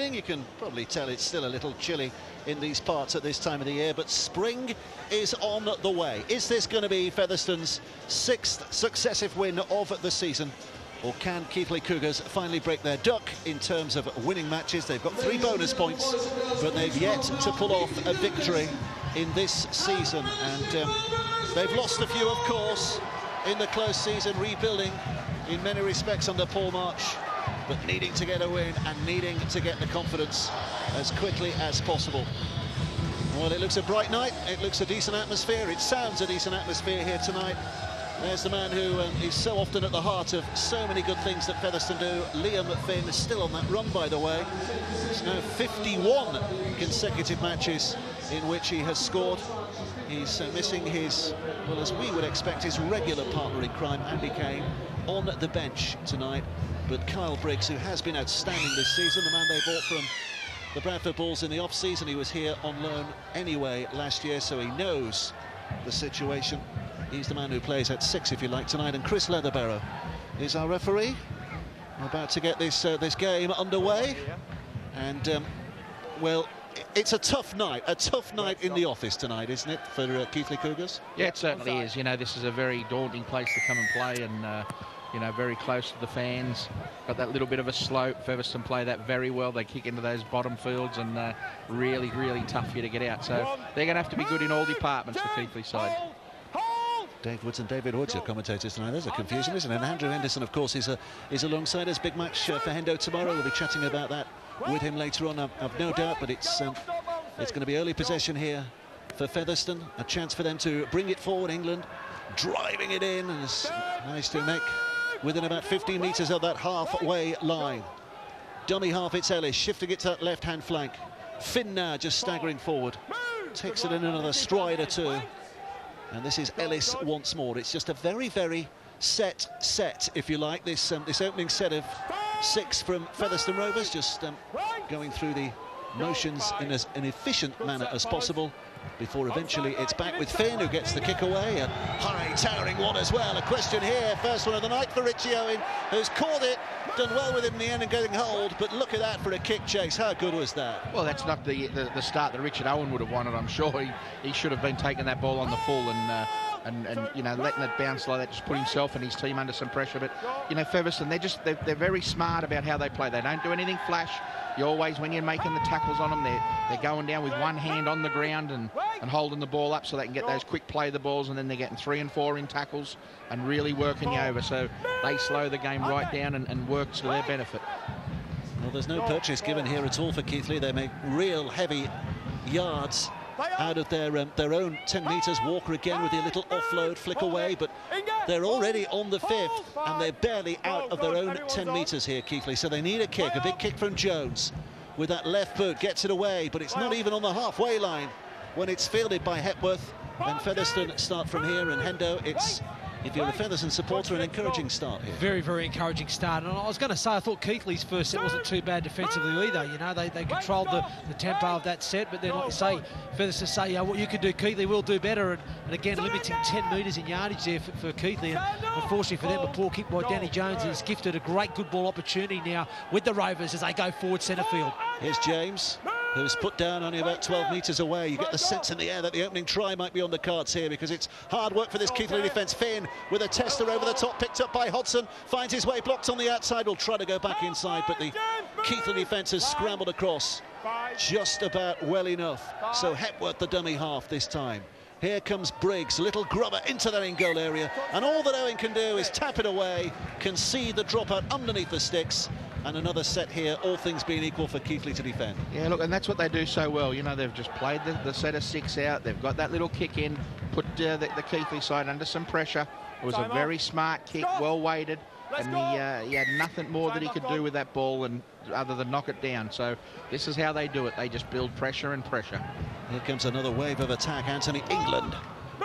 evening. You can probably tell it's still a little chilly in these parts at this time of the year, but spring is on the way. Is this going to be Featherstone's 6th successive win of the season? Or can Keighley Cougars finally break their duck in terms of winning matches? They've got 3 bonus points, but they've yet to pull off a victory in this season. And they've lost a few, of course, in the close season, rebuilding in many respects under Paul March, but needing to get a win and needing to get the confidence as quickly as possible. Well, it looks a bright night, it looks a decent atmosphere, it sounds a decent atmosphere here tonight. There's the man who is so often at the heart of so many good things that Featherstone do. Liam Finn is still on that run, by the way. It's now 51 consecutive matches in which he has scored. He's missing his, well, as we would expect, his regular partner in crime, Andy Kane, on the bench tonight. But Kyle Briggs, who has been outstanding this season, the man they bought from the Bradford Bulls in the off-season, he was here on loan anyway last year, so he knows the situation. He's the man who plays at 6, if you like, tonight. And Chris Leatherbarrow is our referee. We're about to get this game underway. And, well, it's a tough night in the office tonight, isn't it, for Keighley Cougars? Yeah, it certainly is. You know, this is a very daunting place to come and play, and you know, very close to the fans. Got that little bit of a slope. Featherstone play that very well. They kick into those bottom fields, and really, really tough for you to get out. So they're going to have to be good in all departments for Keighley's side. Dave Woods and David Woods are commentators tonight. There's a confusion, isn't it? And Andrew Henderson, of course, is alongside us. Big match for Hendo tomorrow. We'll be chatting about that with him later on, I've no doubt. But it's going to be early possession here for Featherstone. A chance for them to bring it forward. England driving it in, and it's nice to make within about 15 metres of that halfway line. Dummy half, it's Ellis shifting it to that left-hand flank. Finn now just staggering forward. Takes it in another stride or two. And this is Ellis once more. It's just a very, very set, if you like, this opening set of 6 from Featherstone Rovers, just going through the motions in as an efficient manner as possible before eventually it's back with Finn, who gets the kick away. A high, towering one as well. A question here, first one of the night for Richie Owen, who's caught it, done well with it in the end and getting hold, but look at that for a kick chase. How good was that? Well, that's not the start that Richard Owen would have wanted, I'm sure. He should have been taking that ball on the full and you know, letting it bounce like that, just put himself and his team under some pressure. But, you know, Featherstone, they're very smart about how they play. They don't do anything flash. You always, when you're making the tackles on them, they're going down with one hand on the ground and holding the ball up so they can get those quick play the balls, and then they're getting 3 and 4 in tackles and really working you over. So they slow the game right down and work to their benefit. Well, there's no purchase given here at all for Keighley. They make real heavy yards out of their own 10 metres. Walker again with a little offload, flick away, but they're already on the 5th and they're barely out of their own 10 metres here, Keighley. So they need a kick, a big kick from Jones with that left boot, gets it away, but it's not even on the halfway line when it's fielded by Hepworth. And Featherstone start from here, and Hendo, it's, if you're a Featherstone supporter, an encouraging start here. Very, very encouraging start. And I was going to say, I thought Keighley's first set wasn't too bad defensively either. You know, they controlled the tempo of that set, but then, like you say, Featherstone say, what you can do, Keighley will do better. And again, limiting 10 metres in yardage there for Keighley. And unfortunately for them, a poor kick by Danny Jones has gifted a great good ball opportunity now with the Rovers as they go forward centre field. Here's James, who's put down only about 12 metres away. You get the sense in the air that the opening try might be on the cards here, because it's hard work for this Keighley defence. Finn with a tester over the top, picked up by Hodson, finds his way, blocked on the outside, will try to go back inside, but the Keighley defence has scrambled across just about well enough. So Hepworth the dummy half this time. Here comes Briggs, little grubber into that in-goal area, and all that Owen can do is tap it away, concede the dropout underneath the sticks, and another set here, all things being equal, for Keighley to defend. Yeah, look, and that's what they do so well. You know, they've just played the set of 6 out, they've got that little kick in, put the Keighley side under some pressure. It was a very smart kick, well weighted, and he had nothing more that he could do with that ball other than knock it down. So this is how they do it. They just build pressure and pressure. Here comes another wave of attack. Anthony England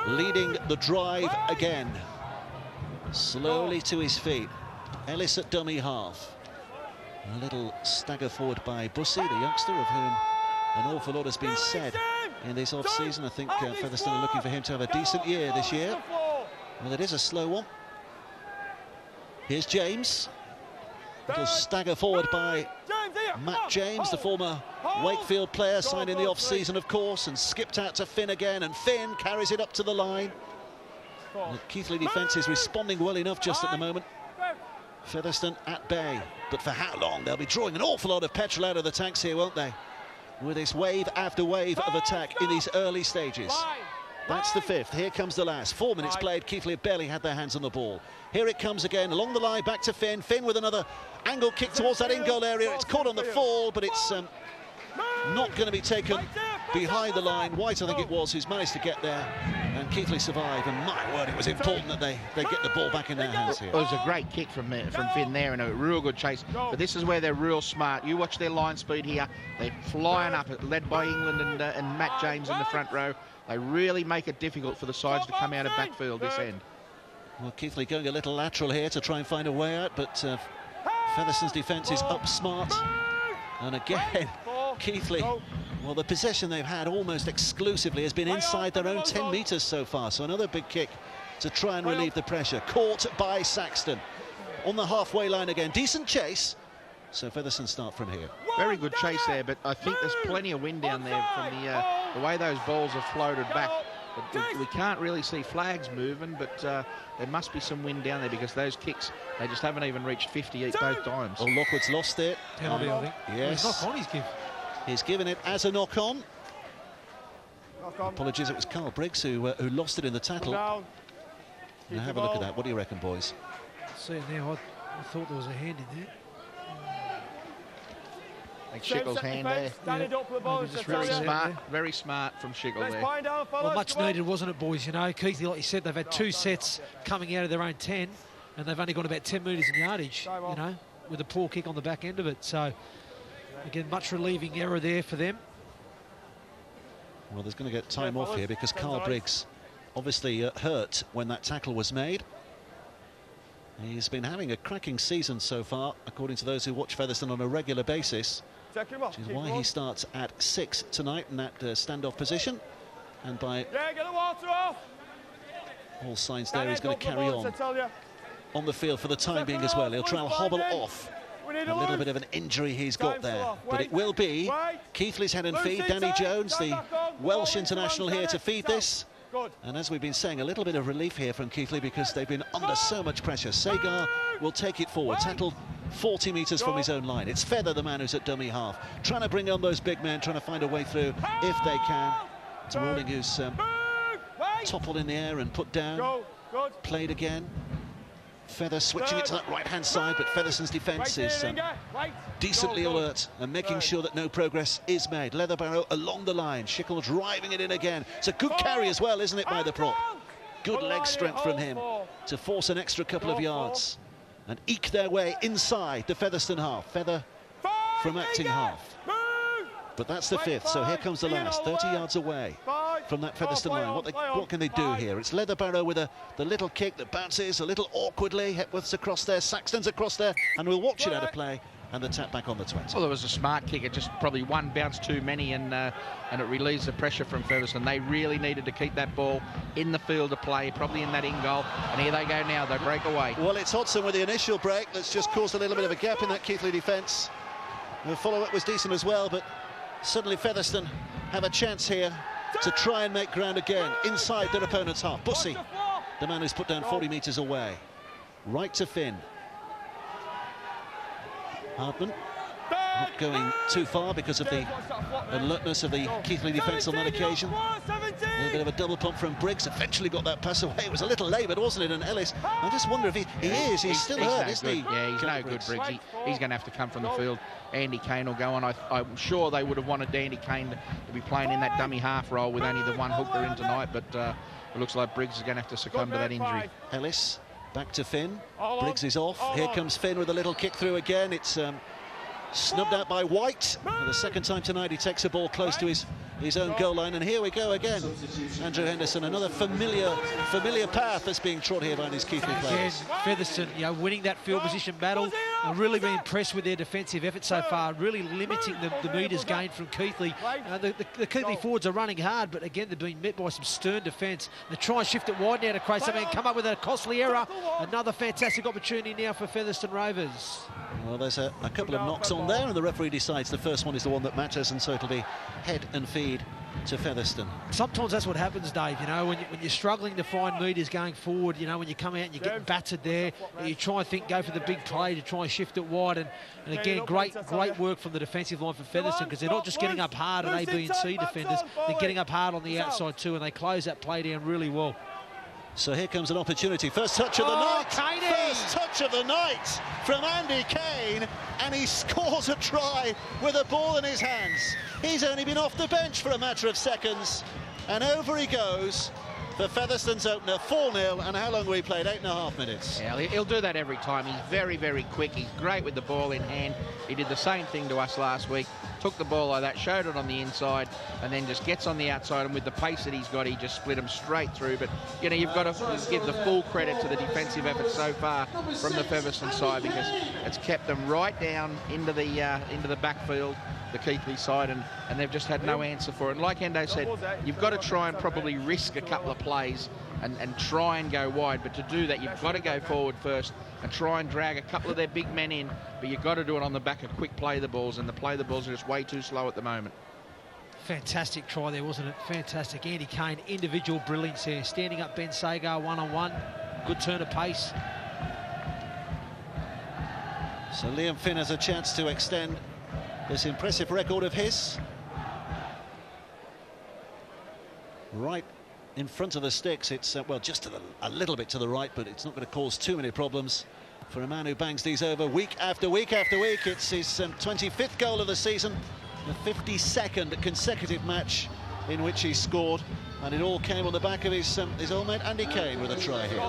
leading the drive again. Slowly to his feet. Ellis at dummy half. A little stagger forward by Bussy, the youngster, of whom an awful lot has been said in this off-season. I think Featherstone are looking for him to have a decent year this year. Well, it is a slow one. Here's James. Little stagger forward by Matt James, the former Wakefield player, signed in the off-season, of course, and skipped out to Finn again, and Finn carries it up to the line. The Keighley defence is responding well enough just at the moment. Featherstone at bay, but for how long? They'll be drawing an awful lot of petrol out of the tanks here, won't they? With this wave after wave of attack in these early stages. That's the fifth. Here comes the last. 4 minutes played. Keighley barely had their hands on the ball. Here it comes again, along the line, back to Finn. Finn with another angle kick towards that in-goal area. It's caught on the fall, but it's not going to be taken behind the line. White, I think it was, who's managed to get there, and Keighley survive. And my word, it was important that they get the ball back in their hands here. It was a great kick from Finn there, and a real good chase. But this is where they're real smart. You watch their line speed here. They're flying up, led by England and Matt James in the front row. They really make it difficult for the sides to come out of backfield this end. Well, Keighley going a little lateral here to try and find a way out, but Featherstone's defence is up smart. And again, Keighley, well, the possession they've had almost exclusively has been inside their own 10 metres so far. So another big kick to try and relieve the pressure. Caught by Saxton on the halfway line again. Decent chase. So Featherstone start from here. Very good chase there, but I think there's plenty of wind down there from the way those balls have floated back. But we can't really see flags moving, but there must be some wind down there because those kicks, they just haven't even reached 50 both times. Oh, Lockwood's lost it. Penalty, I think. Yes. Well, knock on he's given. He's given it as a knock-on. Apologies, it was Carl Briggs who lost it in the tackle. Now have a look at that. What do you reckon, boys? See it now. I thought there was a hand in there. Like Schickle's hand there. Yeah. Very smart from Schickle there. Well, much needed, wasn't it, boys? You know, Keighley, like you said, they've had 2 sets coming out of their own 10, and they've only gone about 10 metres in yardage, you know, with a poor kick on the back end of it. So, again, much relieving error there for them. Well, there's going to get time off here because Carl Briggs obviously hurt when that tackle was made. He's been having a cracking season so far, according to those who watch Featherstone on a regular basis. Which is why he starts at 6 tonight in that standoff position. And by all signs there, he's going to carry on the field for the time being as well. He'll try and hobble off a little bit of an injury he's got there. But it will be Keighley's head and feed. Danny Jones, the Welsh international, here to feed this. And as we've been saying, a little bit of relief here from Keighley because they've been under so much pressure. Sagar will take it forward, tackled 40 metres from his own line. It's Feather, the man who's at dummy half, trying to bring on those big men, trying to find a way through if they can. It's Rawling who's toppled in the air and put down, played again. Feather switching it to that right-hand side, but Featherstone's defence is decently alert and making sure that no progress is made. Leatherbarrow along the line, Schickle driving it in again. It's a good carry as well, isn't it, by the prop? Good leg strength from him to force an extra couple of yards and eke their way inside the Featherstone half. Feather from acting half. But that's the fifth, so here comes the last, 30 yards away from that Featherstone line. What can they do here? It's Leatherbarrow with the little kick that bounces a little awkwardly. Hepworth's across there, Saxton's across there, and we'll watch it out of play. And the tap back on the 20. Well, it was a smart kick. It just probably one bounce too many, and it relieves the pressure from Featherstone. They really needed to keep that ball in the field of play, probably in that in goal. And here they go now. They break away. Well, it's Hodson with the initial break. That's just caused a little bit of a gap in that Keighley defence. The follow-up was decent as well, but suddenly Featherstone have a chance here to try and make ground again inside their opponent's half. Bussey, the man who's put down 40 metres away. Right to Finn. Hardman not going too far because of the alertness of the Keighley defence on that occasion. A little bit of a double pump from Briggs, eventually got that pass away. It was a little laboured, wasn't it? And Ellis, I just wonder if he's still hurt, isn't he? Yeah, he's no good, Briggs. He's going to have to come from the field. Andy Kane will go on. I'm sure they would have wanted Andy Kane to be playing in that dummy half role with only the one hooker in tonight, but it looks like Briggs is going to have to succumb to that injury. Ellis back to Finn. Briggs is off. Here comes Finn with a little kick through again. It's snubbed out by White. For the second time tonight he takes a ball close to his own goal line, and here we go again. Andrew Henderson, another familiar path that's being trod here by these Keighley players. Again, Featherstone, you know, winning that field position battle. I've really been impressed with their defensive effort so far, really limiting the metres gained from Keighley. The Keighley forwards are running hard, but again, they're being met by some stern defence. They try and shift it wide now to create something and come up with a costly error. Another fantastic opportunity now for Featherstone Rovers. Well, there's a couple of knocks on there, and the referee decides the first one is the one that matters, and so it'll be head and feed to Featherstone. Sometimes that's what happens, Dave, you know, when you're struggling to find metres going forward, you know, when you come out and you get battered there, you try and go for the big play to try and shift it wide, and again, great work from the defensive line for Featherstone, because they're not just getting up hard at A, B and C defenders, they're getting up hard on the outside too, and they close that play down really well. So here comes an opportunity. First touch of the night. Caney. First touch of the night from Andy Kane, and he scores a try with a ball in his hands. He's only been off the bench for a matter of seconds, and over he goes for Featherstone's opener, 4-0, and how long we played? 8.5 minutes. Yeah, he'll do that every time. He's very, very quick. He's great with the ball in hand. He did the same thing to us last week. Took the ball like that, showed it on the inside, and then just gets on the outside, and with the pace that he's got, he just split them straight through. But, you know, you've got to give the full credit to the defensive effort so far from the Featherstone side, because it's kept them right down into the backfield, the Keighley side, and they've just had no answer for it. And like Endo said, you've got to try and probably risk a couple of plays and try and go wide, but to do that, you've got to go forward first and try and drag a couple of their big men in, but you've got to do it on the back of quick play the balls, and the play the balls are just way too slow at the moment. Fantastic try there, wasn't it? Fantastic. Andy Kane, individual brilliance here, standing up Ben Sagar one-on-one, good turn of pace. So Liam Finn has a chance to extend this impressive record of his. Right in front of the sticks, it's well, just a little bit to the right, but it's not going to cause too many problems for a man who bangs these over week after week after week. It's his 25th goal of the season, the 52nd consecutive match in which he scored, and it all came on the back of his old mate Andy Kane with a try here.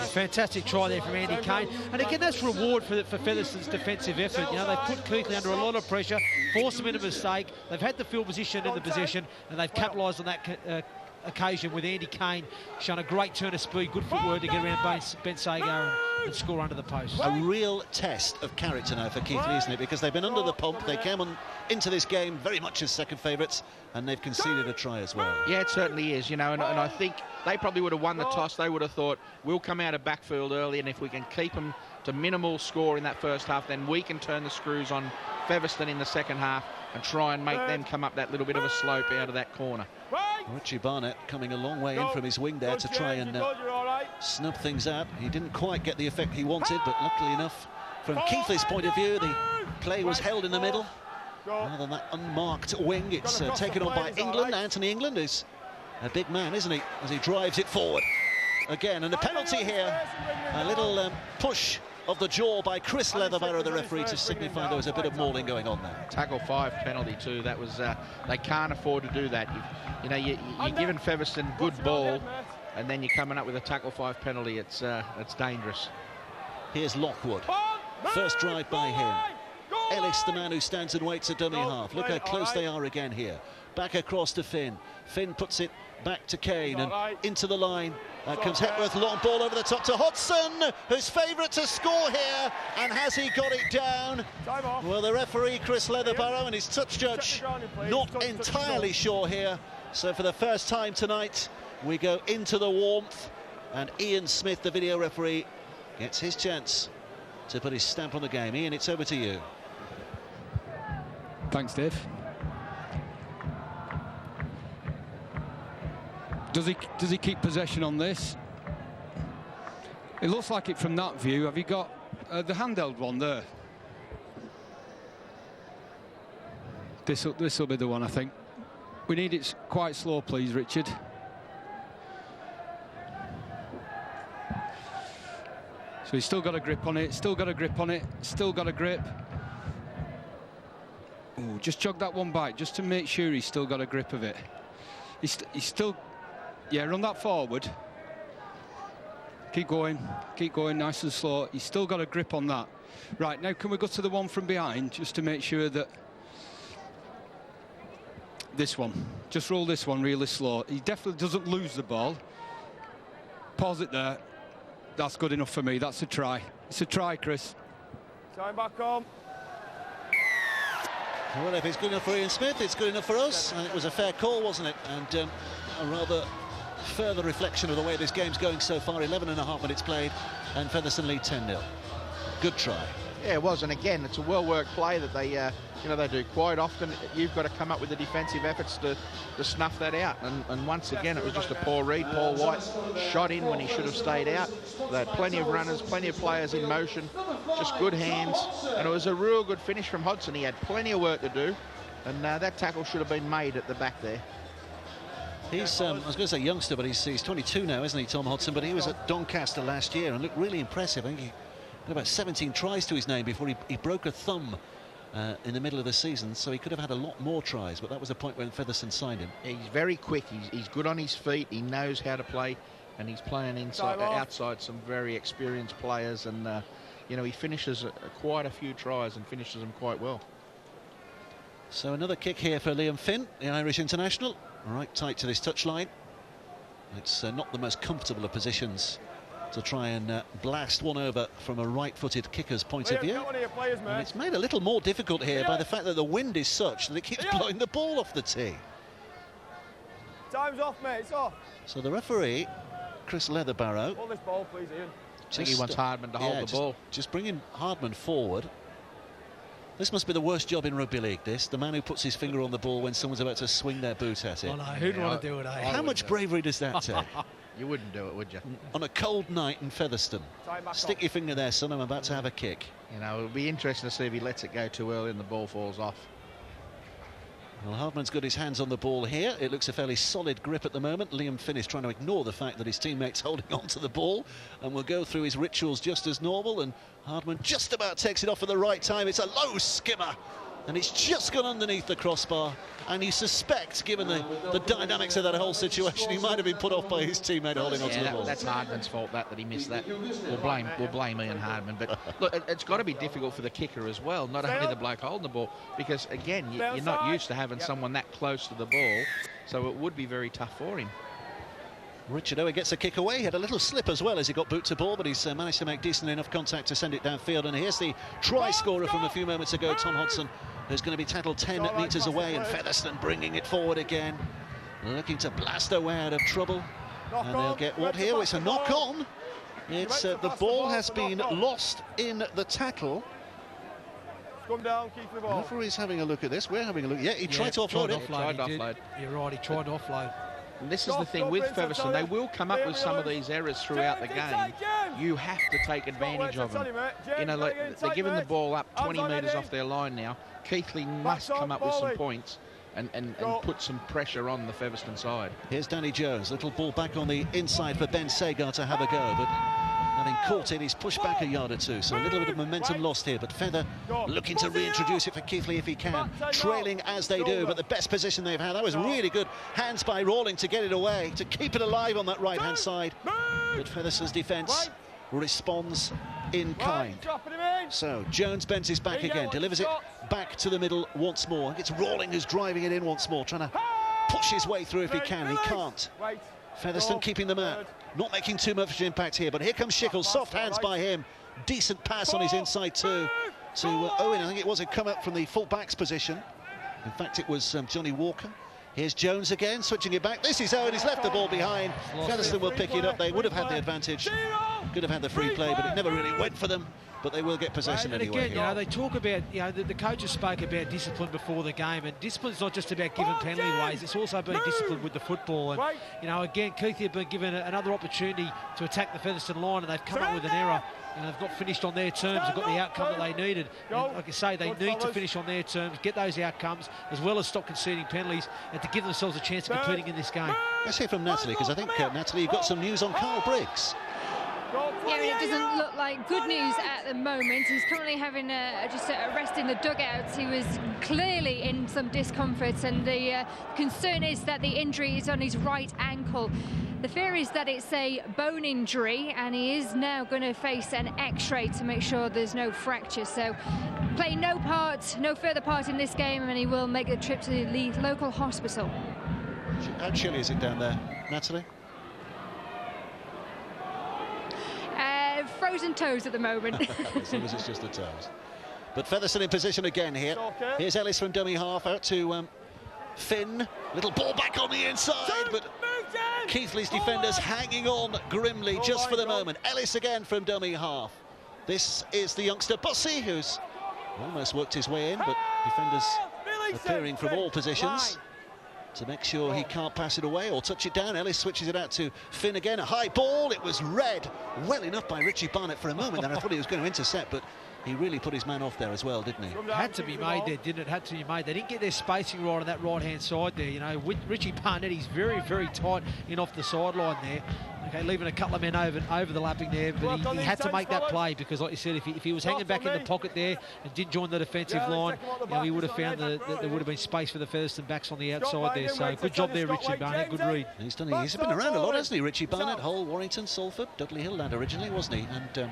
Fantastic try there from Andy Kane, and again, that's reward for Featherstone's defensive effort. You know, they put Keighley under a lot of pressure, forced them into a mistake. They've had the field position in the possession, and they've capitalised on that occasion with Andy Kane showing a great turn of speed, good footwork to get around Ben Sagar and score under the post. A real test of character now for Keighley, isn't it? Because they've been under the pump, they came into this game very much as second favourites, and they've conceded a try as well. Yeah, it certainly is, you know, and I think they probably would have won the toss. They would have thought, we'll come out of backfield early, and if we can keep them to minimal score in that first half, then we can turn the screws on Featherstone in the second half and try and make them come up that little bit of a slope out of that corner. Richie Barnett coming a long way in from his wing there to try and snub things out. He didn't quite get the effect he wanted, but luckily enough, from Keighley's point of view, the play was held in the middle. Rather than that unmarked wing, it's taken on by England. Anthony England is a big man, isn't he, as he drives it forward. Again, and the penalty here, a little push of the jaw by Chris Leatherbarrow, the referee, to signify there was a bit of mauling going on there. Tackle 5 penalty too. That was they can't afford to do that. You're giving Featherstone good ball, and then you're coming up with a tackle 5 penalty. It's dangerous. Here's Lockwood. First drive by him. Ellis, the man who stands and waits at dummy half. Look how close they are again here. Back across to Finn. Finn puts it back to Kane and into the line. Comes Hepworth, long ball over the top to Hodgson, who's favourite to score here, and has he got it down? Well, the referee, Chris Leatherbarrow, and his touch judge not entirely sure here. So for the first time tonight, we go into the warmth, and Ian Smith, the video referee, gets his chance to put his stamp on the game. Ian, it's over to you. Thanks, Dave. Does he keep possession on this? It looks like it from that view. Have you got the handheld one there? This will be the one, I think. We need it quite slow, please, Richard. So he's still got a grip on it, still got a grip on it, still got a grip. Ooh, just jog that one back, just to make sure he's still got a grip of it. He's still... Yeah, run that forward. Keep going, nice and slow. He's still got a grip on that. Right, now can we go to the one from behind, just to make sure that... This one. Just roll this one really slow. He definitely doesn't lose the ball. Pause it there. That's good enough for me. That's a try. It's a try, Chris. Time back on. Well, if it's good enough for Ian Smith, it's good enough for us. And it was a fair call, wasn't it? And a rather further reflection of the way this game's going so far. 11.5 minutes played, and Featherstone lead 10-0. Good try. Yeah, it was, and again, it's a well-worked play that they, they do quite often. You've got to come up with the defensive efforts to snuff that out. And once again, it was just a poor read. Paul White shot in when he should have stayed out. They had plenty of runners, plenty of players in motion, just good hands, and it was a real good finish from Hodgson. He had plenty of work to do, and that tackle should have been made at the back there. He's, I was going to say youngster, but he's 22 now, isn't he, Tom Hodgson? But he was at Doncaster last year and looked really impressive. I think he had about 17 tries to his name before he broke a thumb in the middle of the season, so he could have had a lot more tries, but that was the point when Featherstone signed him. He's very quick, he's good on his feet, he knows how to play, and he's playing outside some very experienced players, and he finishes quite a few tries and finishes them quite well. So another kick here for Liam Finn, the Irish international, right tight to this touchline. It's not the most comfortable of positions to try and blast one over from a right-footed kicker's point of view. And it's made a little more difficult here by the fact that the wind is such that it keeps blowing the ball off the tee. Time's off, mate, it's off. So the referee, Chris Leatherbarrow... Hold this ball, please, Ian. I think he wants Hardman to hold the ball. Just bringing Hardman forward. This must be the worst job in rugby league, this. The man who puts his finger on the ball when someone's about to swing their boot at it. Oh, no, who'd want to do it, eh? How much bravery does that take? You wouldn't do it, would you? On a cold night in Featherstone. Stick your finger there, son, I'm about to have a kick. It'll be interesting to see if he lets it go too early and the ball falls off. Well, Hardman's got his hands on the ball here. It looks a fairly solid grip at the moment. Liam Finn is trying to ignore the fact that his teammate's holding on to the ball and will go through his rituals just as normal, and Hardman just about takes it off at the right time. It's a low skimmer, and it's just gone underneath the crossbar, and you suspect, given the dynamics of that whole situation, he might have been put off by his teammate holding onto the ball. That's Hardman's fault that he missed that. We'll blame Ian Hardman, but look, it's got to be difficult for the kicker as well, not only the bloke holding the ball, because again, you're not used to having someone that close to the ball, so it would be very tough for him. Richard Owen gets a kick away. He had a little slip as well as he got boot to ball, but he's managed to make decent enough contact to send it downfield. And here's the try scorer from a few moments ago, Tom Hodgson, who's going to be tackled 10 metres away, and Featherstone bringing it forward again, looking to blast away out of trouble. And they'll get what here? It's a knock on. It's the ball has been lost in the tackle. Come down, keep the ball. The referee's having a look at this. We're having a look. Yeah, he tried to offload it. You're right, he tried to offload. And this is the thing with Featherstone, they will come up with some of these errors throughout the game. You have to take advantage of them. They're giving the ball up 20 metres off their line now. Keighley must come up with some points and put some pressure on the Featherstone side. Here's Danny Jones, little ball back on the inside for Ben Sagar to have a go, but having caught it, he's pushed back a yard or two, so a little bit of momentum lost here, but Feather looking to reintroduce it for Keighley if he can, trailing as they do, but the best position they've had. That was really good hands by Rawling to get it away, to keep it alive on that right-hand side, but Featherstone's defence responds in kind. So Jones bends his back again, delivers it back to the middle once more. It's Rawling who's driving it in once more, trying to push his way through if he can. He can't. Featherstone keeping them out, not making too much impact here, but here comes Schickel, soft hands by him, decent pass on his inside too to Owen. I think it was, had come up from the full-back's position. In fact, it was Johnny Walker. Here's Jones again, switching it back. This is Owen, he's left the ball behind. Featherstone will pick it up. They would have had the advantage, could have had the free play, but it never really went for them. But they will get possession anyway. Again, they talk about, the coaches spoke about discipline before the game, and discipline's not just about giving penalty ways, it's also being disciplined with the football. And, again, Keighley have been given another opportunity to attack the Featherstone line, and they've come up with an error. They've not finished on their terms, they've got the outcome that they needed. And like I say, they need to finish on their terms, get those outcomes, as well as stop conceding penalties, and to give themselves a chance of competing in this game. Let's hear from Natalie, because I think, Natalie, you've got some news on Carl Briggs. Yeah, it doesn't look like good news at the moment. He's currently having just a rest in the dugouts. He was clearly in some discomfort, and the concern is that the injury is on his right ankle. The fear is that it's a bone injury, and he is now going to face an X-ray to make sure there's no fracture. So, play no further part in this game, and he will make a trip to the local hospital. How chilly is it down there, Natalie? frozen toes at the moment. As long as it's just the toes. But Featherstone in position again here. Here's Ellis from dummy half out to Finn. Little ball back on the inside, but Keighley's defenders hanging on grimly just for the moment. Ellis again from dummy half. This is the youngster Bussey, who's almost worked his way in, but defenders appearing from all positions to make sure he can't pass it away or touch it down. Ellis switches it out to Finn again. A high ball. It was read well enough by Richie Barnett for a moment, and I thought he was going to intercept, but he really put his man off there as well, didn't he? Had to be made there, didn't it? Had to be made. They didn't get their spacing right on that right-hand side there. You know, with Richie Barnett, he's very, very tight in off the sideline there. Okay, leaving a couple of men over the lapping there, but he had to make that play because, like you said, if he was hanging back in the pocket there and didn't join the defensive line, you know, he would have found that there would have been space for the Featherstone backs on the outside there. So good job there, Richie Barnett. Good read. He's been around a lot, hasn't he? Richie Barnett, Hull, Warrington, Salford, Dudley Hill lad originally, wasn't he? And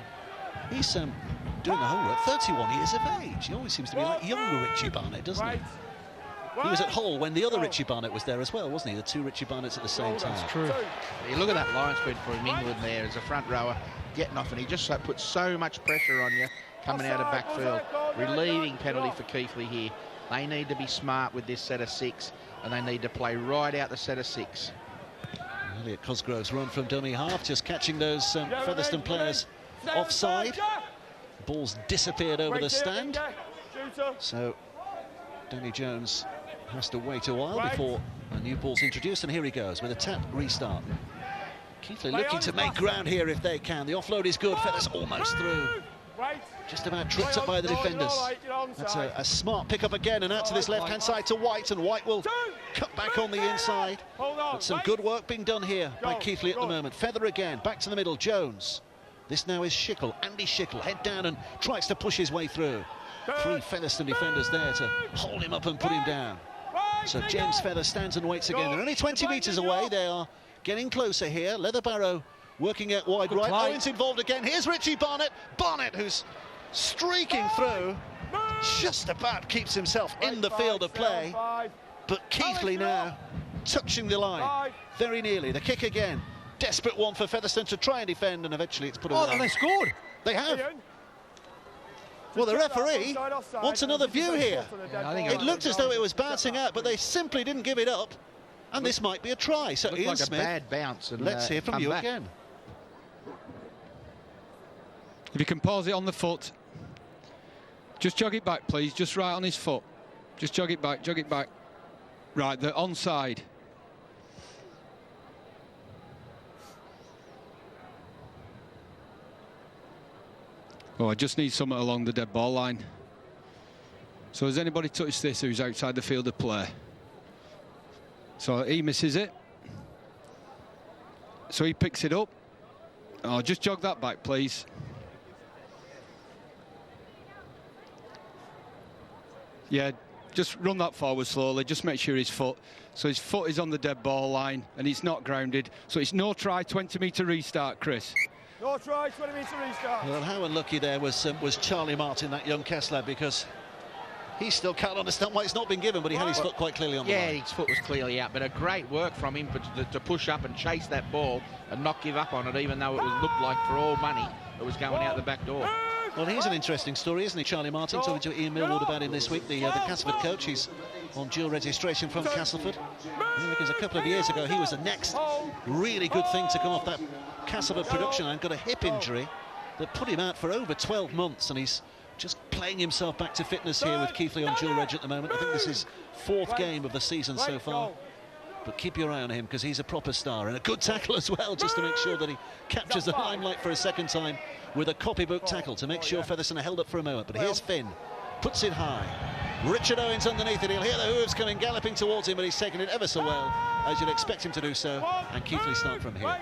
he's doing the whole work. 31 years of age. He always seems to be like younger Richie Barnett, doesn't he? He was at Hull when the other Richie Barnett was there as well, wasn't he? The two Richie Barnetts at the same time. That's true. You look at that line speed for him, England there as a front rower, getting off, and he just puts so much pressure on you coming out of backfield. Relieving penalty for Keighley here. They need to be smart with this set of 6, and they need to play right out the set of 6. Elliot Cosgrove's run from dummy half, just catching those Featherstone players offside. Ball's disappeared over the stand. So Danny Jones has to wait a while before a new ball's introduced, and here he goes with a tap restart. Keighley looking to make ground here if they can. The offload is good. Feathers almost through. Just about tripped up by the defenders. That's a smart pick up again, and out to this left-hand side to White, and White will cut back on the inside. But some good work being done here by Keighley at the moment. Feather again, back to the middle, Jones. This now is Schickel, Andy Schickel, head down and tries to push his way through. 3 Featherstone defenders there to hold him up and put him down. So James Feather stands and waits again. They're only 20 metres away. They are getting closer here. Leatherbarrow working out wide right. Owen's involved again. Here's Richie Barnett. Barnett, who's streaking through, just about keeps himself in the field of play. But Keighley now touching the line. Very nearly. The kick again. Desperate one for Featherstone to try and defend, and eventually it's put away. Oh, and they scored. They have. Well, the referee wants another view here. Yeah, I think it looked as though it was bouncing out, but they simply didn't give it up. And this might be a try. So Ian like Smith, a bad bounce. And, let's hear from you again. If you can pause it on the foot, just jog it back, please. Just right on his foot. Just jog it back, jog it back. Right, the onside. Oh, I just need something along the dead ball line. So has anybody touched this who's outside the field of play? So he misses it. So he picks it up. Oh, just jog that back, please. Yeah, just run that forward slowly. Just make sure his foot. So his foot is on the dead ball line and he's not grounded. So it's no try, 20-metre restart, Chris. No try, 20-metre restart. Well, how unlucky there was Charlie Martin, that young Kessler, because he still can't understand why it's not been given, but he had his foot quite clearly on the line. Yeah, his foot was clearly out, but a great work from him to push up and chase that ball and not give up on it, even though it looked like for all money it was going out the back door. Well, he's an interesting story, isn't he, Charlie Martin? Talking to Ian Millward about him this week, the Castleford coach. He's on dual registration from Castleford. Because a couple of years ago, he was the next really good thing to come off that Castleford production and got a hip injury that put him out for over 12 months, and he's just playing himself back to fitness here with Keighley on dual reg at the moment. I think this is 4th game of the season so far. But keep your eye on him, because he's a proper star, and a good tackle as well, just to make sure that he captures the limelight for a second time with a copybook tackle to make sure Featherstone are held up for a moment. But here's Finn, puts it high. Richard Owens underneath it. He'll hear the hooves coming galloping towards him, but he's taken it ever so well, as you'd expect him to do so. And Keighley start from here.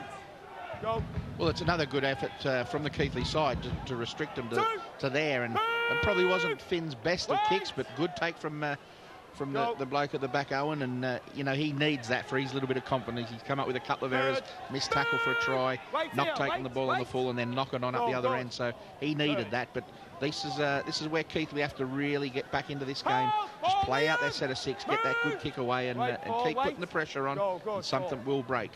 Well, it's another good effort from the Keighley side to restrict them to there, and probably wasn't Finn's best of kicks, but good take from the bloke at the back, Owen, and you know, he needs that for his little bit of confidence. He's come up with a couple of errors, missed tackle for a try, not taking the ball on the full, and then knocking on up the other end. So he needed that. But this is where Keighley have to really get back into this game. Just play out their set of 6, get that good kick away, and keep putting the pressure on, and something will break.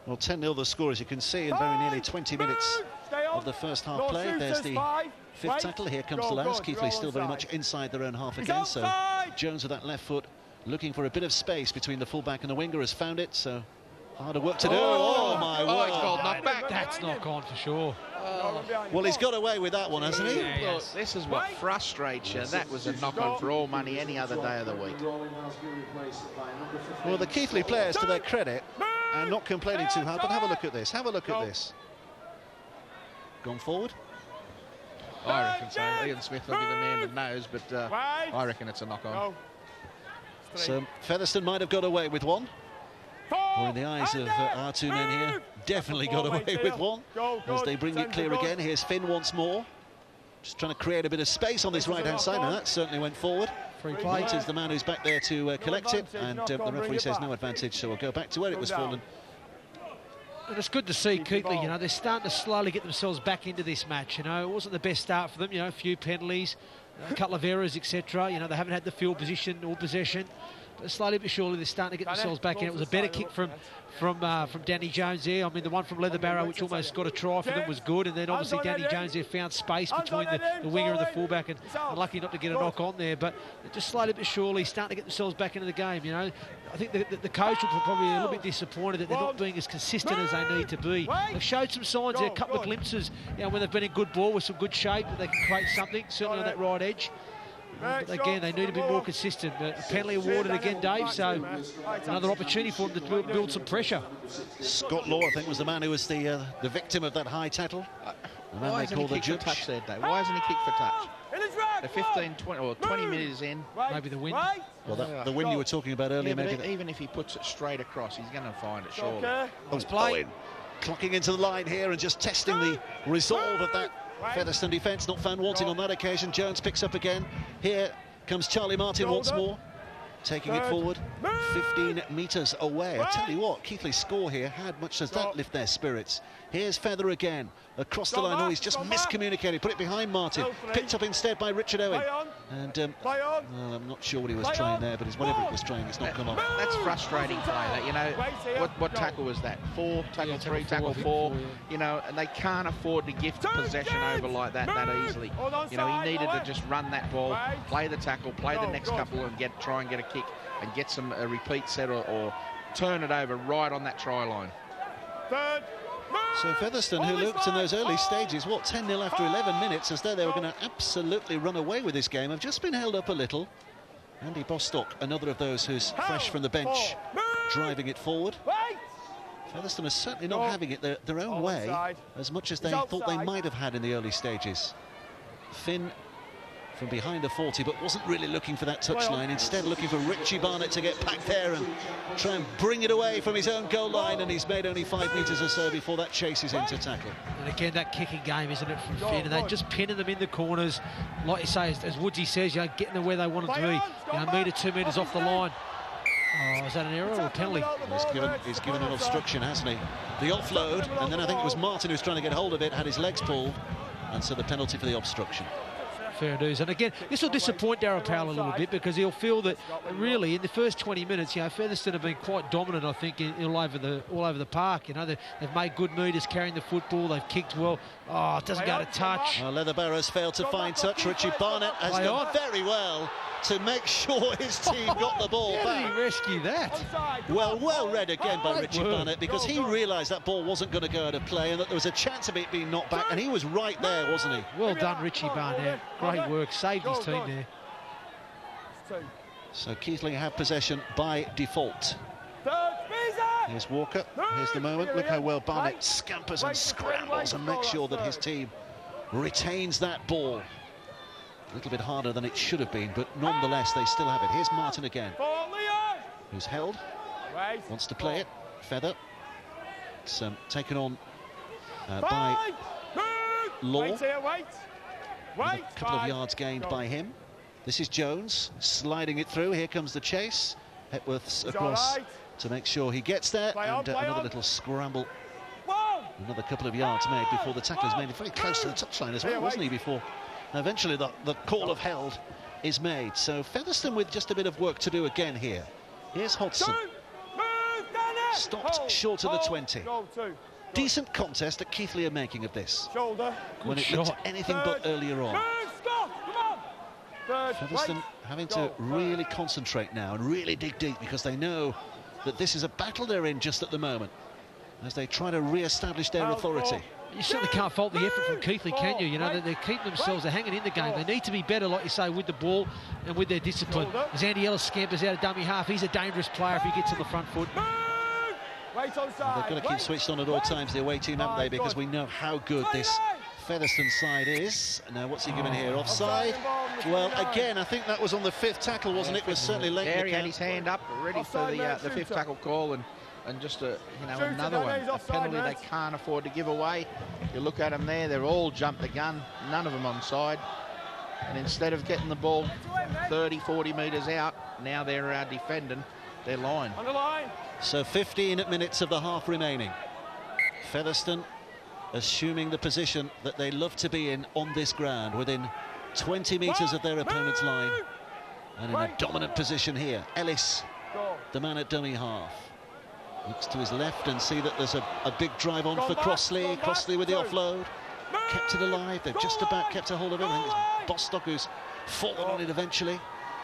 Well, 10-0 the score, as you can see, in very nearly 20 minutes of the first half play. There's the fifth tackle. Here comes the last. Keighley still very much inside their own half again. So Jones with that left foot looking for a bit of space between the fullback and the winger, has found it. So harder work to do. Oh my word! It's called knock back. That's knock on for sure. Well, he's got away with that one, hasn't he? Yeah, Look, this is what frustrates you. That was a knock on for all money any other day of the week. Well, the Keighley players, to their credit, are not complaining too hard. But have a look at this. Have a look at this. Gone forward. I reckon so. Ian Smith will be the man that knows, but I reckon it's a knock on. So Featherstone might have got away with one. Or in the eyes of our two men here, definitely got away with one. As they bring it clear again, here's Finn once more. Just trying to create a bit of space on this right-hand side, and that certainly went forward. Free play. White is the man who's back there to collect it, and the referee says no advantage, so we'll go back to where it was fallen. And it's good to see Keighley, you know, they're starting to slowly get themselves back into this match, you know. It wasn't the best start for them, you know, a few penalties, a couple of errors, etc. You know, they haven't had the field position or possession. But slowly but surely they're starting to get themselves back in. It was a better kick from Danny Jones there. I mean, the one from Leatherbarrow, which almost got a try for them, was good. And then obviously Danny Jones there found space between the winger and the fullback, and unlucky not to get a knock on there. But just slowly but surely starting to get themselves back into the game, you know. I think the coach will probably be a little bit disappointed that they're not being as consistent as they need to be. They've showed some signs there, a couple of glimpses, you know, when they've been in good ball with some good shape, that they can create something, certainly on that right edge. But again, they need to be more consistent. A penalty awarded again, Dave, so another opportunity for them to build some pressure. Scott Law, I think, was the man who was the victim of that high tackle. Why hasn't he kicked for touch there, Dave? Why hasn't he kicked for touch? The 15, 20, or 20 metres in. Maybe the wind. Well, the wind you were talking about earlier. Yeah, but even if he puts it straight across, he's going to find it, surely. He's playing. Clocking into the line here and just testing the resolve of that Featherstone defence, not found wanting on that occasion. Jones picks up again. Here comes Charlie Martin once more, taking it forward 15 metres away. I tell you what, Keighley's score here had much as that lift their spirits. Here's Feather again, across the line. Oh, he's just miscommunicated, put it behind Martin, picked up instead by Richard Owen. And well, I'm not sure what he was trying there, but whatever it was trying, it's not come off. That's frustrating play. That, you know, what tackle was that? 4, tackle 3, tackle 4. You know, and they can't afford to gift possession over like that easily. You know, he needed to just run that ball, play the tackle, play the next couple, and try and get a kick and get some repeat set or turn it over right on that try line. So Featherstone, who looked in those early stages, 10-0 after 11 minutes, as though they were going to absolutely run away with this game, have just been held up a little. Andy Bostock, another of those who's fresh from the bench, driving it forward. Featherstone are certainly not having it their own way as much as they thought they might have had in the early stages. Finn from behind the 40, but wasn't really looking for that touchline, instead looking for Richie Barnett to get back there and try and bring it away from his own goal line, and he's made only 5 metres or so before that chases him to tackle. And again, that kicking game, isn't it, from Finn, and they're just pinning them in the corners, like you say, as Woodsy says, you know, getting them where they want them to be, you know, metre, 2 metres off the line. Oh, is that an error or a penalty? He's given an obstruction, hasn't he? The offload, and then I think it was Martin who was trying to get hold of it, had his legs pulled, and so the penalty for the obstruction. Fair dues. And again, this will disappoint Darryl Powell a little bit, because he'll feel that really in the first 20 minutes, you know, Featherstone have been quite dominant, I think, all over the park. You know, they've made good meters carrying the football. They've kicked well. Oh, it doesn't go to touch. Well, Leatherbarrow's failed to find touch. Richie Barnett has done very well to make sure his team got the ball back. How did he rescue that? Well read again by Richie Barnett, because he realised that ball wasn't going to go out of play and that there was a chance of it being knocked back, and he was right there, wasn't he? Well done, Richie Barnett. Great work. Saved his team there. So Keighley have possession by default. Here's Walker. Here's the moment. Look how well Barnett scampers and scrambles and makes sure that his team retains that ball. A little bit harder than it should have been, but nonetheless they still have it. Here's Martin again, who's held, wants to play it. Feather. It's taken on by Law. A couple of yards gained by him. This is Jones sliding it through. Here comes the chase. Hepworth's across to make sure he gets there, and another little scramble. Another couple of yards made before the tackler is made very close to the touchline as well, wasn't he, before eventually the call of held is made. So Featherstone with just a bit of work to do again here. Here's Hodgson. Stopped short of the 20. decent contest that Keighley are making of this. Shoulder. When it looked anything but earlier on. Featherstone having to really concentrate now and really dig deep, because they know that this is a battle they're in just at the moment as they try to re-establish their authority. You certainly can't fault the effort from Keighley, can you? You know, they're keeping themselves, they're hanging in the game. They need to be better, like you say, with the ball and with their discipline. As Andy Ellis scampers out of dummy half, he's a dangerous player if he gets on the front foot. Wait on They've side. got to keep switched on at all times, the away team, haven't they? Because we know how good this Featherstone side is. Now, what's he given here? Offside? Well, again, I think that was on the 5th tackle, wasn't it? It was certainly late. There he had his hand up, ready for the 5th tackle call, and just another one, a penalty they can't afford to give away. You look at them there; they're all jumped the gun, none of them onside. And instead of getting the ball 30, 40 metres out, now they're defending their line. On the line. So 15 minutes of the half remaining. Featherstone assuming the position that they love to be in on this ground, within 20 metres of their opponent's line, and in a dominant position here. Ellis, the man at dummy half, looks to his left and see that there's a big drive on for Crossley. Crossley with the offload, kept it alive. They've just about kept a hold of it. I think it's Bostock who's fallen on it eventually.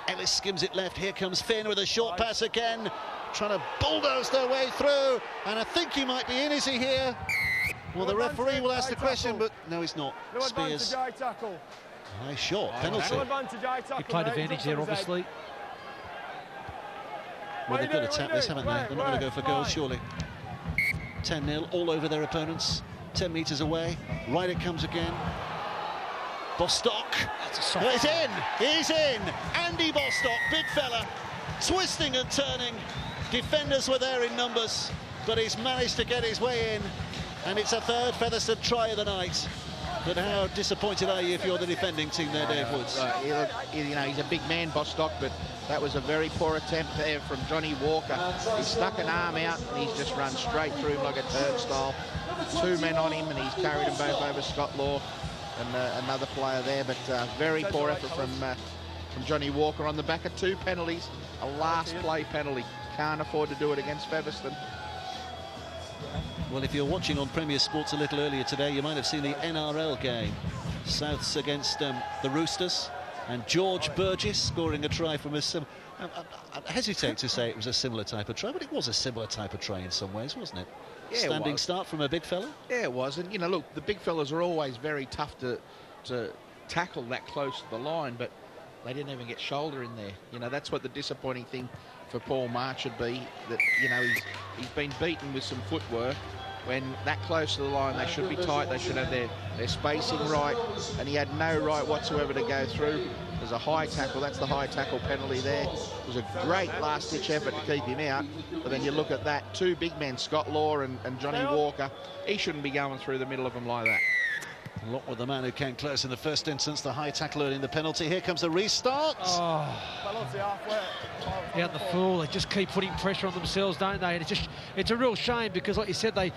Ellis skims it left. Here comes Finn with a short pass again, trying to bulldoze their way through, and I think he might be in, is he here? Well, the referee will ask the question, but no, he's not. Spears, high shot, penalty. He played advantage there, obviously. Well, they've got to tap this, haven't they? They're not going to go for goals, surely. 10-0, all over their opponents. 10 metres away. Right it comes again. Bostock. He's in! He's in! Andy Bostock, big fella, twisting and turning. Defenders were there in numbers, but he's managed to get his way in. And it's a 3rd Featherstone try of the night. But how disappointed are you if you're the defending team there, Dave Woods? He's a big man, Bostock, but that was a very poor attempt there from Johnny Walker. He stuck an arm out and he's just run straight through him like a turnstile. 2 men on him and he's carried them both over Scott Law and another player there. But very poor effort from Johnny Walker on the back of 2 penalties. A last play penalty. Can't afford to do it against Featherstone. Well, if you're watching on Premier Sports a little earlier today, you might have seen the NRL game. Souths against the Roosters, and George Burgess scoring a try from a I hesitate to say it was a similar type of try, but it was a similar type of try in some ways, wasn't it? Yeah, standing start from a big fella. Yeah, it was. And, look, the big fellas are always very tough to tackle that close to the line, but they didn't even get shoulder in there. That's what the disappointing thing for Paul March would be, that, he's been beaten with some footwork. When that close to the line, they should be tight, they should have their spacing right, and he had no right whatsoever to go through. There's a high tackle, that's the high tackle penalty there. It was a great last-ditch effort to keep him out, but then you look at that, 2 big men, Scott Law and Johnny Walker, he shouldn't be going through the middle of them like that. A lot with the man who came close in the first instance, the high tackle earning the penalty. Here comes the restart. Out the full, they just keep putting pressure on themselves, don't they? And it's a real shame, because like you said, I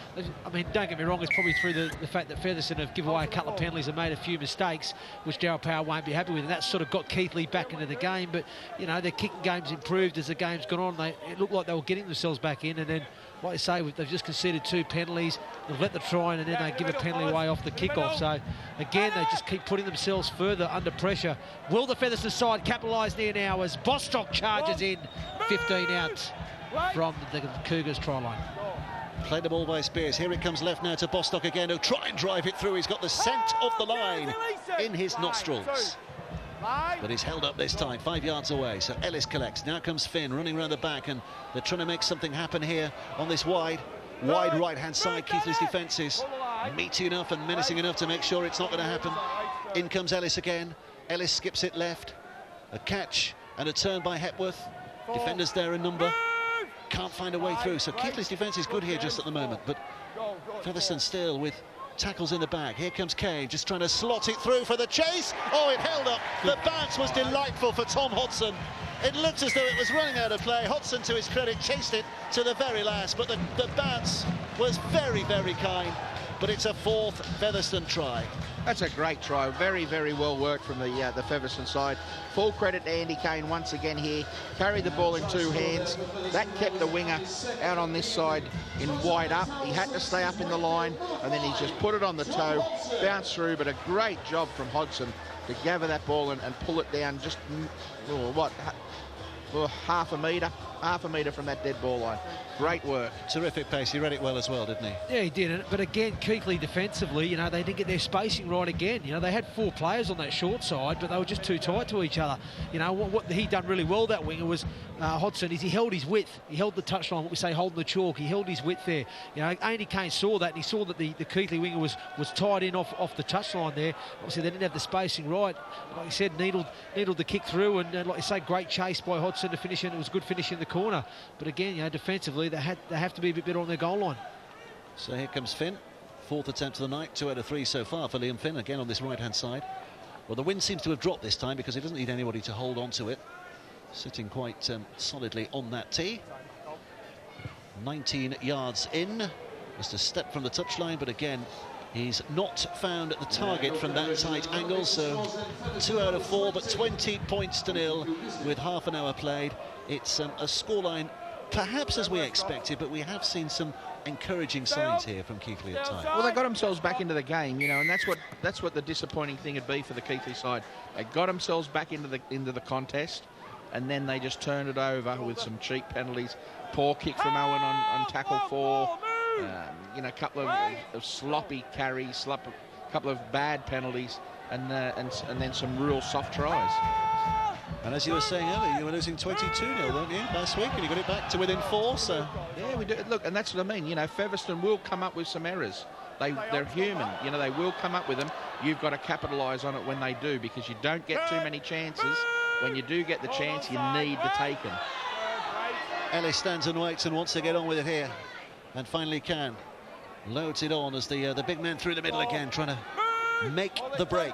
mean, don't get me wrong, it's probably through the fact that Featherstone have given away a couple of penalties and made a few mistakes, which Darryl Power won't be happy with, and that sort of got Keighley back into the game. But their kicking game's improved as the game's gone on. It looked like they were getting themselves back in, and then, like I say, they've just conceded 2 penalties. They've let the try in, and then they give a penalty away off the kickoff. So again, they just keep putting themselves further under pressure. Will the Featherstone side capitalise near now as Bostock charges in? 15 out from the Cougars try line. Played the ball by Spears. Here it comes left now to Bostock again. He'll try and drive it through. He's got the scent of the line in his nostrils. But he's held up this time, 5 yards away. So Ellis collects. Now comes Finn running around the back, and they're trying to make something happen here on this wide right-hand side. Keighley's defence is meaty enough and menacing enough to make sure it's not going to happen. In comes Ellis again. Ellis skips it left. A catch and a turn by Hepworth. Defenders there in number. Can't find a way through. So Keighley's defence is good here just at the moment. But Featherstone still with tackles in the bag. Here comes Kane, just trying to slot it through for the chase. Oh, it held up. The bounce was delightful for Tom Hodson. It looked as though it was running out of play. Hodson, to his credit, chased it to the very last, but the bounce was very, very kind. But it's a 4th Featherstone try. That's a great try. Very, very well worked from the Featherstone side. Full credit to Andy Kane once again here. Carried the ball in 2 hands. That kept the winger out on this side in wide up. He had to stay up in the line, and then he just put it on the toe, bounced through, but a great job from Hodgson to gather that ball and pull it down just, half a metre from that dead ball line. Great work. Terrific pace. He read it well as well, didn't he? Yeah, he did. But again, Keighley defensively, you know, they didn't get their spacing right again. You know, they had 4 players on that short side, but they were just too tight to each other. You know, what he done really well, that winger, was Hodgson, is he held his width. He held the touchline, what we say, holding the chalk. He held his width there. You know, Andy Kane saw that, and he saw that the Keighley winger was tied in off the touchline there. Obviously, they didn't have the spacing right. Like you said, needled the kick through, and like you say, great chase by Hodgson to finish, and it was good finish in the corner. But again, you know, defensively, they have to be a bit better on their goal line. So here comes Finn. 4th attempt of the night, 2 out of 3 so far for Liam Finn, again on this right-hand side. Well, the wind seems to have dropped this time because he doesn't need anybody to hold on to it. Sitting quite solidly on that tee. 19 yards in. Just a step from the touchline, but again, he's not found the target from that tight angle, so 2 out of 4, but 20 points to 0 with half an hour played. It's a scoreline perhaps as we expected, but we have seen some encouraging signs here from Keighley at times. Well, they got themselves back into the game, you know, and that's what the disappointing thing would be for the Keighley side. They got themselves back into the contest, and then they just turned it over with some cheap penalties. Poor kick from Owen on tackle 4. You know, a couple of sloppy carries, a couple of bad penalties, and then some real soft tries. And as you were saying earlier, you were losing 22-0, weren't you, last week? And you got it back to within 4, so... Yeah, we do. Look, and that's what I mean. You know, Featherstone will come up with some errors. They're human. You know, they will come up with them. You've got to capitalise on it when they do, because you don't get too many chances. When you do get the chance, you need to take them. Ellis stands and waits and wants to get on with it here. And finally can. Loads it on as the big man through the middle again, trying to make the break.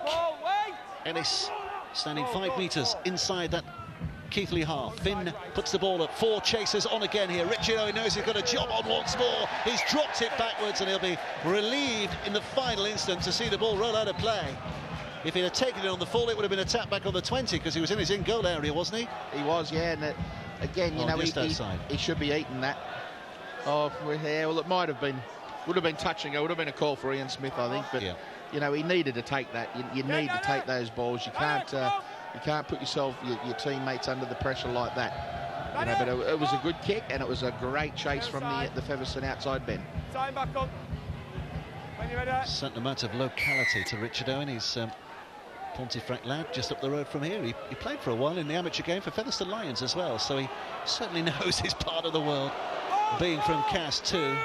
Ellis standing 5 metres inside that Keighley half. Finn puts the ball up. 4 chasers on again here. Richard Owen knows he's got a job on once more. He's dropped it backwards, and he'll be relieved in the final instant to see the ball roll out of play. If he'd have taken it on the full, it would have been a tap back on the 20, because he was in his in-goal area, wasn't he? He was, yeah. And again, you know, he should be eating that. Oh, yeah, well, it would have been touching. It would have been a call for Ian Smith, I think. But, you know, he needed to take that. You need to take those balls. You can't put yourself, your teammates under the pressure like that. You know, but it was a good kick, and it was a great chase from the Featherstone outside Ben. Certain amount of locality to Richard Owen. He's Pontefract lad, just up the road from here. He played for a while in the amateur game for Featherstone Lions as well, so he certainly knows his part of the world, being from Cass too.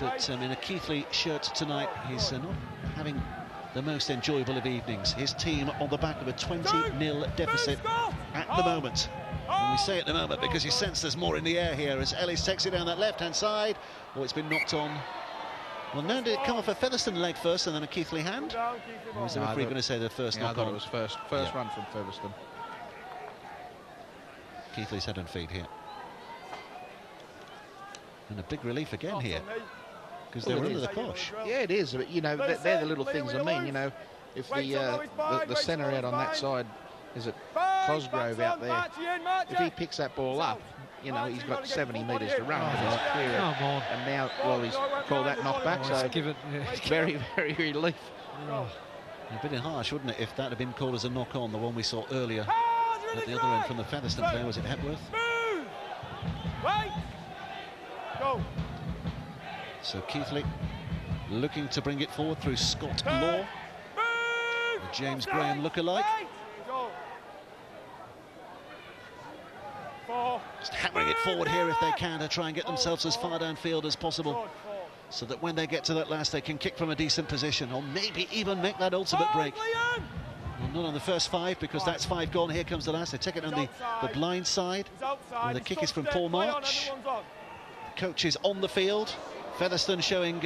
But in a Keighley shirt tonight, he's not having the most enjoyable of evenings. His team on the back of a 20-0 deficit at the moment. And we say at the moment because you sense there's more in the air here as Ellis takes it down that left-hand side. Oh, it's been knocked on. Well, no, did it come off a Featherstone leg first and then a Keighley hand? Or was the referee going to say the first knock on? I thought it was first run from Featherstone. Keighley's head and feet here. And a big relief again here, because they were under the cosh. Yeah, it is. But, you know, they're the little things I mean. You know, if the centre out on that side is it Cosgrove out there, if he picks that ball up, you know, he's got 70 metres to run. And now, well, he's called that knockback, so very, very relief. A bit harsh, wouldn't it, if that had been called as a knock-on, the one we saw earlier at the other end from the Featherstone player. Was it Hepworth? So Keighley looking to bring it forward through Scott Law, the James Graham lookalike. Just hammering it forward here if they can to try and get themselves as far downfield as possible, so that when they get to that last, they can kick from a decent position, or maybe even make that ultimate break. Well, not on the first 5, because that's 5 gone. Here comes the last. They take it on the blind side, and the kick is from Paul March. The coach is on the field. Featherstone showing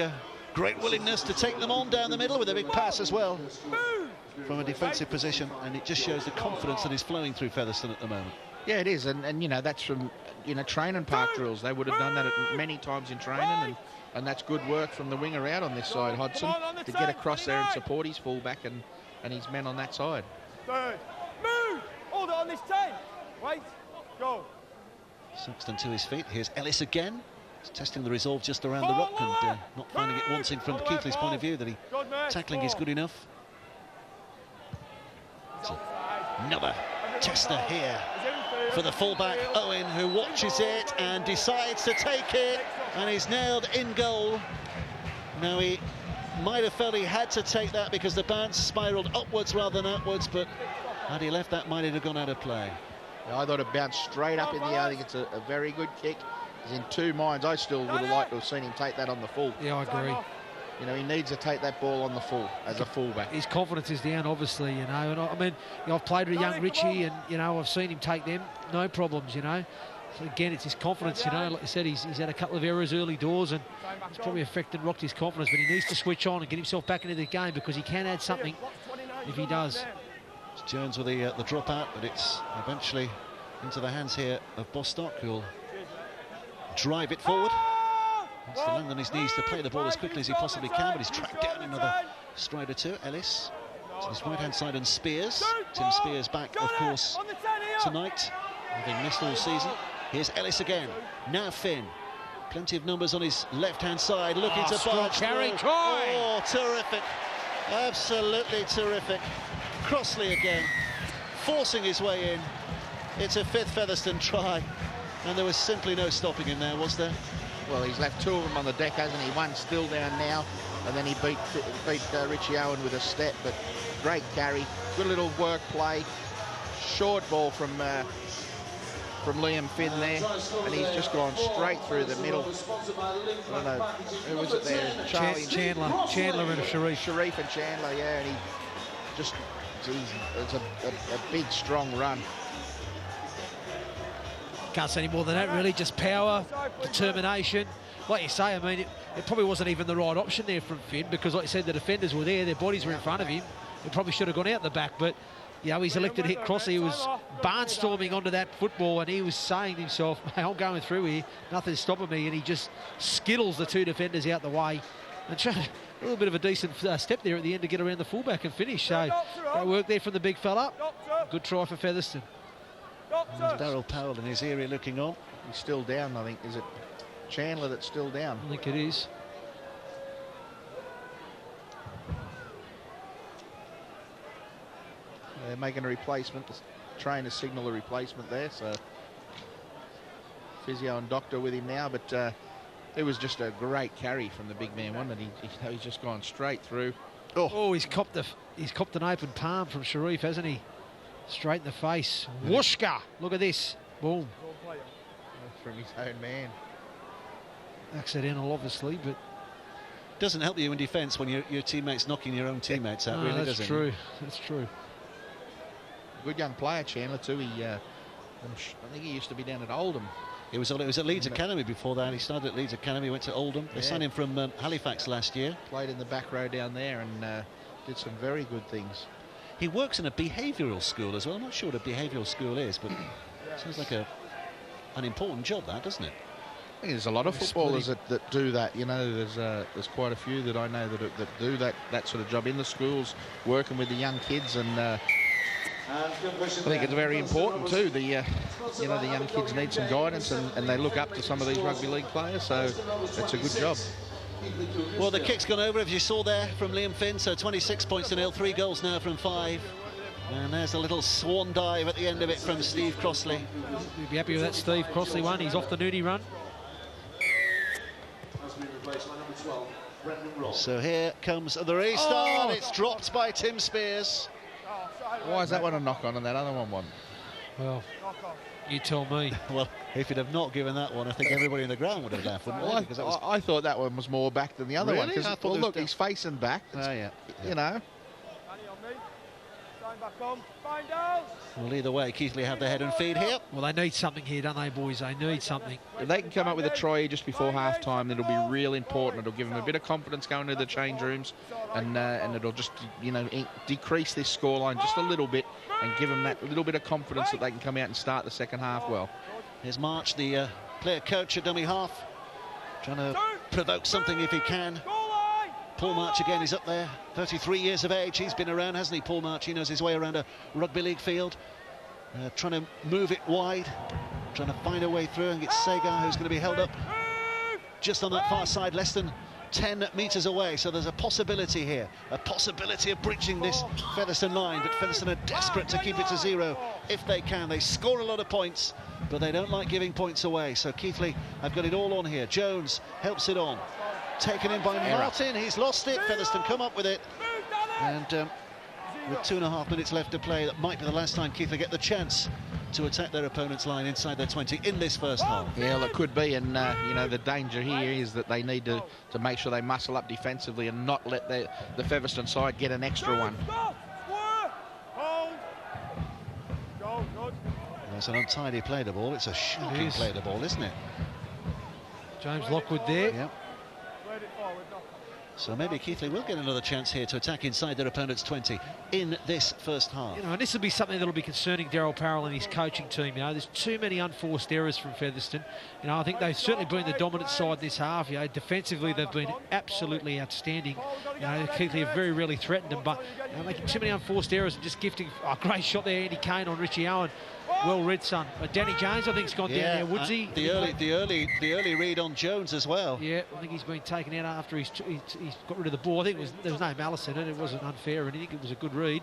great willingness to take them on down the middle with a big pass as well from a defensive position, and it just shows the confidence that is flowing through Featherstone at the moment. Yeah, it is, and you know, that's from, you know, training park drills. They would have done that many times in training, And that's good work from the winger out on this side, Hodgson, to get across there and support his fullback and his men on that side. Third. Move! Hold it on this 10. Wait. Go. Saxton to his feet. Here's Ellis again. He's testing the resolve just around the rock and not finding it wanting from Keighley's point of view that tackling is good enough. So another tester here for the fullback, Owen, who watches it and decides to take it, and he's nailed in goal. Now, he might have felt he had to take that because the bounce spiralled upwards rather than outwards, but had he left that, might have gone out of play. Yeah, I thought it bounced straight up in the air. I think it's a very good kick. He's in two minds. I still would have liked to have seen him take that on the full. Yeah, I agree. You know, he needs to take that ball on the full as a fullback. His confidence is down, obviously, you know. And I mean, you know, I've played with young Richie, and, you know, I've seen him take them, no problems, you know. So again, it's his confidence, you know. Like I said, he's had a couple of errors early doors, and it's probably affected and rocked his confidence. But he needs to switch on and get himself back into the game, because he can add something if he does. It's Jones with the drop out, but it's eventually into the hands here of Bostock, who'll drive it forward. Wants to land on his knees to play the ball as quickly as he possibly can, but he's tracked down another stride or two. Ellis to his right-hand side, and Spears. Tim Spears back, of course, tonight, having missed all season. Here's Ellis again. Now Finn. Plenty of numbers on his left-hand side, looking to barge carry. through. Oh, terrific. Absolutely terrific. Crossley again, forcing his way in. It's a fifth Featherstone try, and there was simply no stopping him there, was there? Well, he's left two of them on the deck, hasn't he? One still down now, and then he beat Richie Owen with a step, but great carry, good little work play, short ball from Liam Finn there, and he's just gone straight through the middle. I don't know, who was it there? Chandler and Sharif. Sharif and Chandler, yeah, and he just, geez, it's a big, strong run. Can't say any more than that, really. Just power, determination. Like you say, I mean, it probably wasn't even the right option there from Finn, because, like you said, the defenders were there, their bodies were in front of him. It probably should have gone out the back, but, you know, he's elected to hit Crossley. He was barnstorming onto that football, and he was saying to himself, hey, I'm going through here, nothing's stopping me, and he just skittles the two defenders out the way. And a little bit of a decent step there at the end to get around the fullback and finish. So, great work there from the big fella. Good try for Featherstone. There's Darryl Powell in his area looking on. He's still down, I think. Is it Chandler that's still down? I think it is. They're making a replacement. The trainer signal a replacement there, so physio and doctor with him now, but it was just a great carry from the big man, wasn't it? He's just gone straight through. Oh, he's copped an open palm from Sharif, hasn't he? Straight in the face. Whooshka! Look at this. Boom. From his own man. Accidental, obviously, but doesn't help you in defence when your teammates knocking your own teammates out, really, does it? That's true. That's true. Good young player, Chandler, too. I think he used to be down at Oldham. It was at Leeds Academy before that. He started at Leeds Academy, went to Oldham. They signed him from Halifax last year. Played in the back row down there and did some very good things. He works in a behavioural school as well. I'm not sure what a behavioural school is, but it sounds like an important job, that, doesn't it? I think there's a lot of footballers that do that. You know, there's quite a few that I know that do that sort of job in the schools, working with the young kids, and I think it's very important too. The young kids need some guidance, and they look up to some of these rugby league players. So it's a good job. Well, the kick's gone over, as you saw there, from Liam Finn, so 26 points to nil, 3 goals now from 5. And there's a little swan dive at the end of it from Steve Crossley. We'd be happy with that Steve Crossley one. He's off the nudie run. So here comes the restart. It's dropped by Tim Spears. Why is that one a knock-on and that other one wasn't? Well, you tell me. Well, if you'd have not given that one, I think everybody in the ground would have laughed, wouldn't they? Because that was... I thought that one was more back than the other one. Really? Well, look, he's facing back. Yeah. You know. Well, either way, Keighley have the head and feed here. Well, they need something here, don't they, boys? They need something. If they can come up with a try just before half-time, it'll be real important. It'll give them a bit of confidence going to the change rooms, and it'll just, you know, decrease this scoreline just a little bit and give them that little bit of confidence that they can come out and start the second half well. Here's March, the player coach at dummy half, trying to provoke something if he can. Paul March again is up there, 33 years of age. He's been around, hasn't he, Paul March? He knows his way around a rugby league field. Trying to move it wide, trying to find a way through, and it's Sagar who's going to be held up just on that far side, less than 10 metres away. So there's a possibility here, a possibility of breaching this Featherstone line, but Featherstone are desperate to keep it to 0 if they can. They score a lot of points, but they don't like giving points away. So Keighley have got it all on here. Jones helps it on, taken in by Martin. He's lost it. Featherstone come up with it, and with 2.5 minutes left to play, that might be the last time Keighley get the chance to attack their opponent's line inside their 20 in this first half. Yeah, well, it could be, and you know, the danger here is that they need to make sure they muscle up defensively and not let the Featherstone side get an extra one. It's an untidy play, the ball. It's a shocking play, the ball, isn't it? James Lockwood there. Yep. So maybe Keighley will get another chance here to attack inside their opponent's 20 in this first half. You know, and this will be something that will be concerning Daryl Parrell and his coaching team. You know, there's too many unforced errors from Featherstone. You know, I think they've certainly been the dominant side this half. You know, defensively they've been absolutely outstanding. You know, Keighley have very rarely threatened them, but you know, making too many unforced errors and just gifting a great shot there, Andy Kane on Richie Owen. Well read, son. Danny Jones, I think, has gone down there. Woodsy. The early read on Jones as well. Yeah, I think he's been taken out after he's got rid of the ball. I think there was no malice in it. It wasn't unfair or anything. It was a good read.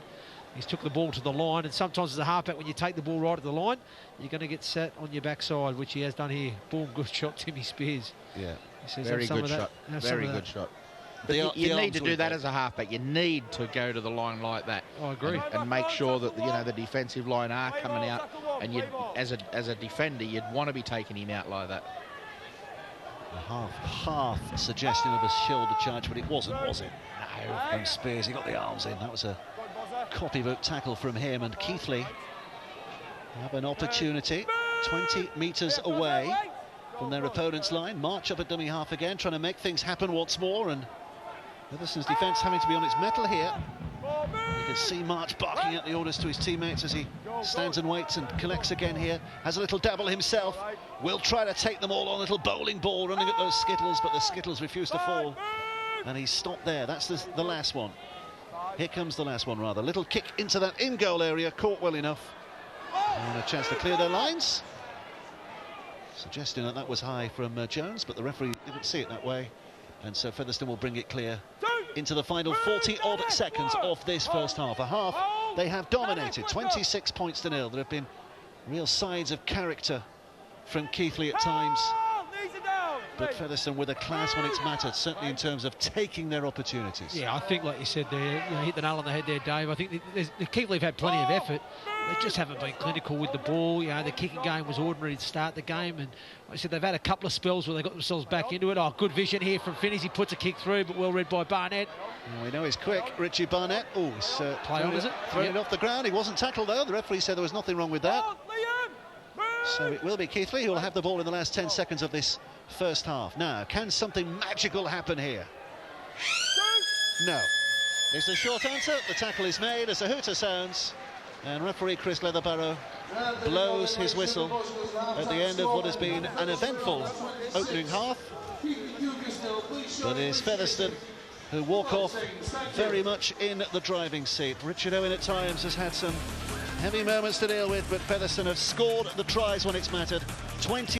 He's took the ball to the line, and sometimes as a halfback, when you take the ball right at the line, you're going to get sat on your backside, which he has done here. Boom, good shot, Timmy Spears. Yeah, he says, very good shot. Very good shot. But you need to do that as a halfback. You need to go to the line like that. I agree. And make sure that the defensive line are coming out. And you, as a defender, you'd want to be taking him out like that. A half suggestion of a shoulder charge, but it wasn't, was it? No. From Spears, he got the arms in. That was a copybook tackle from him, and Keighley have an opportunity 20 metres away from their opponent's line. March up at dummy half again, trying to make things happen once more, and Featherstone's defence having to be on its mettle here. You can see March barking out the orders to his teammates as he stands and waits and collects again here. Has a little dabble himself. Will try to take them all on. A little bowling ball running at those skittles, but the skittles refuse to fall. And he's stopped there. That's the last one. Here comes the last one, rather. Little kick into that in-goal area, caught well enough. And a chance to clear their lines. Suggesting that was high from Jones, but the referee didn't see it that way. And so Featherstone will bring it clear into the final 40-odd seconds of this first half. A half they have dominated, 26 points to 0. There have been real signs of character from Keighley at times, but Featherstone with a class when it's mattered, certainly in terms of taking their opportunities. Yeah, I think, like you said there, you hit the nail on the head there, Dave. I think the Keighley have had plenty of effort. They just haven't been clinical with the ball. You know, the kicking game was ordinary to start the game, and like I said, they've had a couple of spells where they got themselves back into it. Oh, good vision here from Finneys. He puts a kick through, but well read by Barnett. Well, we know he's quick, Richie Barnett. Oh, he's play on, is it? Thrown it off the ground. He wasn't tackled though. The referee said there was nothing wrong with that. So it will be Keighley who will have the ball in the last 10 seconds of this first half. Now, can something magical happen here? No. Is the short answer. The tackle is made as a hooter sounds, and referee Chris Leatherbarrow blows his whistle at the end of what has been an eventful opening half. But it is Featherstone who walk off very much in the driving seat. Richard Owen at times has had some heavy moments to deal with, but Featherstone have scored the tries when it's mattered. 20